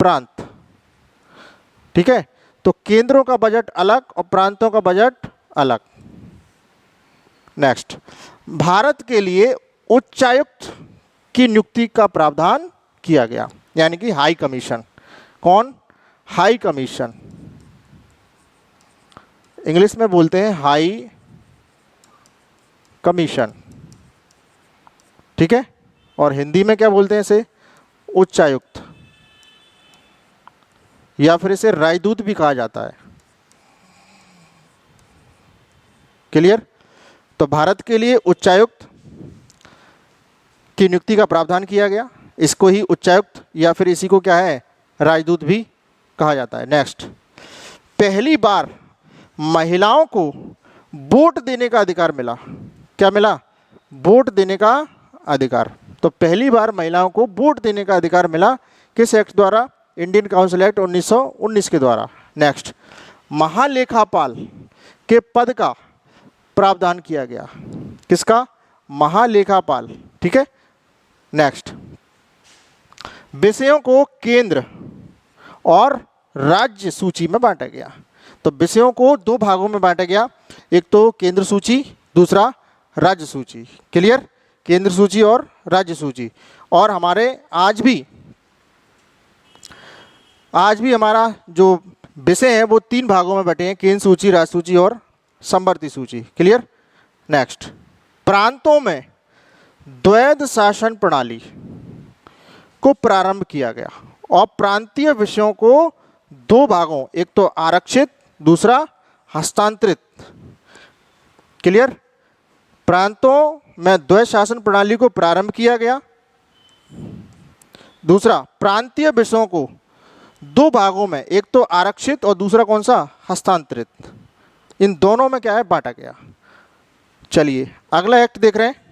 प्रांत। ठीक है, तो केंद्रों का बजट अलग और प्रांतों का बजट अलग। नेक्स्ट, भारत के लिए उच्चायुक्त की नियुक्ति का प्रावधान किया गया, यानी कि हाई कमीशन। कौन? High commission. इंग्लिश में बोलते हैं हाई कमीशन। ठीक है, और हिंदी में क्या बोलते हैं इसे? उच्चायुक्त, या फिर इसे राजदूत भी कहा जाता है। क्लियर? तो भारत के लिए उच्चायुक्त की नियुक्ति का प्रावधान किया गया। इसको ही उच्चायुक्त या फिर इसी को क्या है? राजदूत भी कहा जाता है। नेक्स्ट, पहली बार महिलाओं को वोट देने का अधिकार मिला। क्या मिला? वोट देने का अधिकार। तो पहली बार महिलाओं को वोट देने का अधिकार मिला। किस एक्ट द्वारा? इंडियन काउंसिल एक्ट 1919 के द्वारा। नेक्स्ट, महालेखापाल के पद का प्रावधान किया गया। किसका? महालेखापाल। ठीक है। नेक्स्ट, विषयों को केंद्र और राज्य सूची में बांटा गया। तो विषयों को 2 भागों में बांटा गया, एक तो केंद्र सूची, दूसरा राज्य सूची। क्लियर? केंद्र सूची और राज्य सूची। और हमारे आज भी हमारा जो विषय है वो 3 भागों में बटे हैं, केंद्र सूची, राज्य सूची और समवर्ती सूची। क्लियर? नेक्स्ट, प्रांतों में द्वैध शासन प्रणाली को प्रारंभ किया गया और प्रांतीय विषयों को 2 भागों, एक तो आरक्षित, दूसरा हस्तांतरित। क्लियर? प्रांतों में द्वैध शासन प्रणाली को प्रारंभ किया गया। दूसरा, प्रांतीय विषयों को 2 भागों में, एक तो आरक्षित और दूसरा कौन सा? हस्तांतरित। इन दोनों में क्या है? बांटा गया। चलिए अगला एक्ट देख रहे हैं,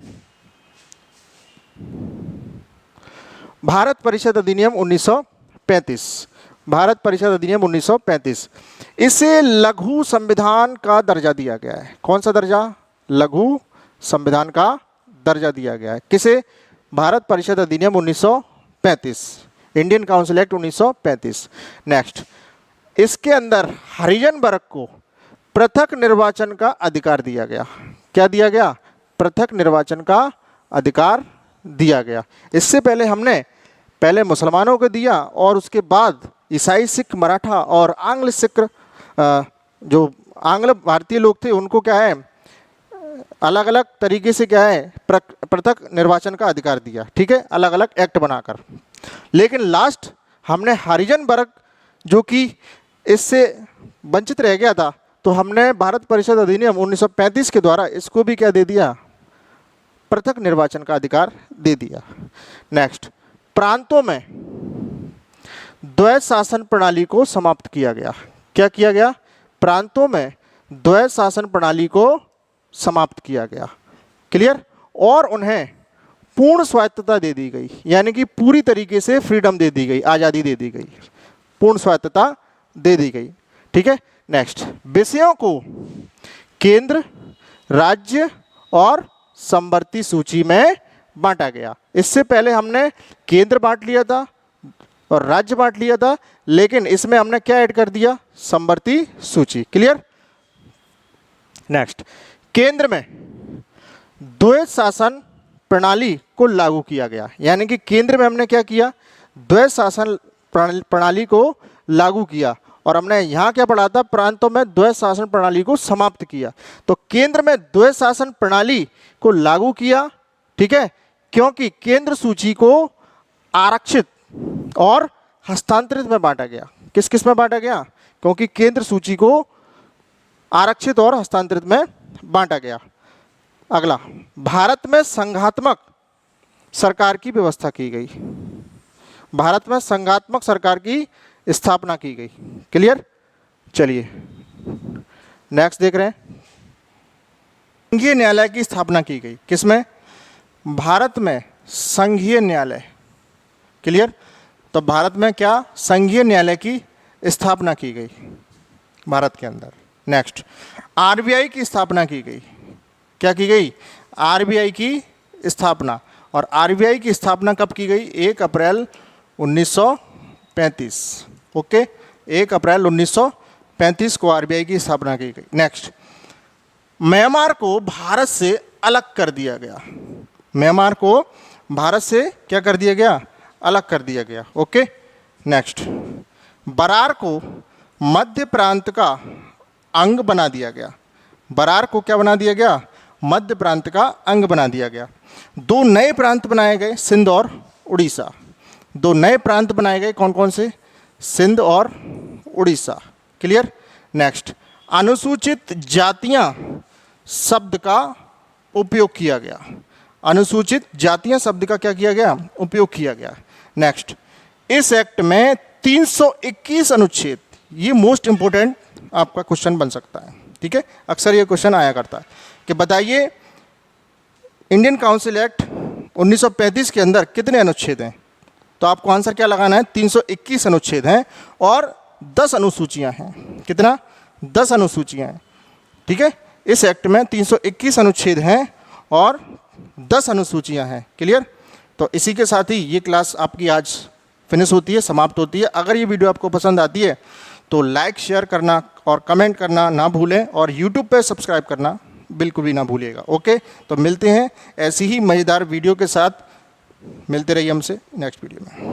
भारत परिषद अधिनियम 1935। भारत परिषद अधिनियम 1935, इसे लघु संविधान का दर्जा दिया गया है। कौन सा दर्जा? लघु संविधान का दर्जा दिया गया है। किसे? भारत परिषद अधिनियम 1935, इंडियन काउंसिल एक्ट 1935। नेक्स्ट, इसके अंदर हरिजन वर्ग को पृथक निर्वाचन का अधिकार दिया गया। क्या दिया गया? पृथक निर्वाचन का अधिकार दिया गया। इससे पहले हमने पहले मुसलमानों को दिया और उसके बाद ईसाई, सिख, मराठा और आंग्ल सिख, जो आंग्ल भारतीय लोग थे उनको क्या है? अलग अलग तरीके से क्या है? पृथक निर्वाचन का अधिकार दिया। ठीक है, अलग अलग एक्ट बनाकर। लेकिन लास्ट हमने हरिजन वर्ग जो कि इससे वंचित रह गया था, तो हमने भारत परिषद अधिनियम 1935 के द्वारा इसको भी क्या दे दिया? पृथक निर्वाचन का अधिकार दे दिया। नेक्स्ट, प्रांतों में द्वैत शासन प्रणाली को समाप्त किया गया। क्या किया गया? प्रांतों में द्वैत शासन प्रणाली को समाप्त किया गया। क्लियर? और उन्हें पूर्ण स्वायत्तता दे दी गई, यानी कि पूरी तरीके से फ्रीडम दे दी गई, आज़ादी दे दी गई, पूर्ण स्वायत्तता दे दी गई। ठीक है, नेक्स्ट, विषयों को केंद्र, राज्य और समवर्ती सूची में बांटा गया। इससे पहले हमने केंद्र बांट लिया था और राज्य बांट लिया था, लेकिन इसमें हमने क्या ऐड कर दिया? समवर्ती सूची। क्लियर? नेक्स्ट, केंद्र में द्वैत शासन प्रणाली को लागू किया गया, यानी कि केंद्र में हमने क्या किया? द्वैत शासन प्रणाली को लागू किया। और हमने यहाँ क्या पढ़ा था? प्रांतों में द्वैत शासन प्रणाली को समाप्त किया। तो केंद्र में द्वैत शासन प्रणाली को लागू किया, ठीक है, क्योंकि केंद्र सूची को आरक्षित और हस्तांतरित में बांटा गया। किस किस में बांटा गया? क्योंकि केंद्र सूची को आरक्षित और हस्तांतरित में बांटा गया। अगला, भारत में संघात्मक सरकार की व्यवस्था की गई। भारत में संघात्मक सरकार की स्थापना की गई। क्लियर? चलिए नेक्स्ट देख रहे हैं। संघीय न्यायालय की स्थापना की गई। किसमें? भारत में संघीय न्यायालय। क्लियर? तो भारत में क्या? संघीय न्यायालय की स्थापना की गई भारत के अंदर। नेक्स्ट, आरबीआई की स्थापना की गई। क्या की गई? आरबीआई की स्थापना। और आरबीआई की स्थापना कब की गई? 1 अप्रैल 1935। ओके, 1 अप्रैल 1935 को आरबीआई की स्थापना की गई। नेक्स्ट, म्यांमार को भारत से अलग कर दिया गया। म्यांमार को भारत से क्या कर दिया गया? अलग कर दिया गया। ओके, नेक्स्ट, बरार को मध्य प्रांत का अंग बना दिया गया। बरार को क्या बना दिया गया? मध्य प्रांत का अंग बना दिया गया। 2 नए प्रांत बनाए गए, सिंध और उड़ीसा। 2 नए प्रांत बनाए गए, कौन कौन से? सिंध और उड़ीसा। क्लियर? नेक्स्ट, अनुसूचित जातियां शब्द का उपयोग किया गया। अनुसूचित जातियां शब्द का क्या किया गया? उपयोग किया गया। नेक्स्ट, इस एक्ट में 321 अनुच्छेद, ये मोस्ट इंपोर्टेंट आपका क्वेश्चन बन सकता है। ठीक है, अक्सर ये क्वेश्चन आया करता है कि बताइए इंडियन काउंसिल एक्ट 1935 के अंदर कितने अनुच्छेद हैं? तो आपको आंसर क्या लगाना है? 321 अनुच्छेद हैं और 10 अनुसूचियां हैं। कितना? 10 अनुसूचियां हैं। ठीक है, इस एक्ट में 321 अनुच्छेद हैं और 10 अनुसूचियां हैं। क्लियर? तो इसी के साथ ही ये क्लास आपकी आज फिनिश होती है, समाप्त होती है। अगर ये वीडियो आपको पसंद आती है तो लाइक शेयर करना और कमेंट करना ना भूलें, और यूट्यूब पे सब्सक्राइब करना बिल्कुल भी ना भूलिएगा। ओके, तो मिलते हैं ऐसी ही मज़ेदार वीडियो के साथ। मिलते रहिए हमसे नेक्स्ट वीडियो में।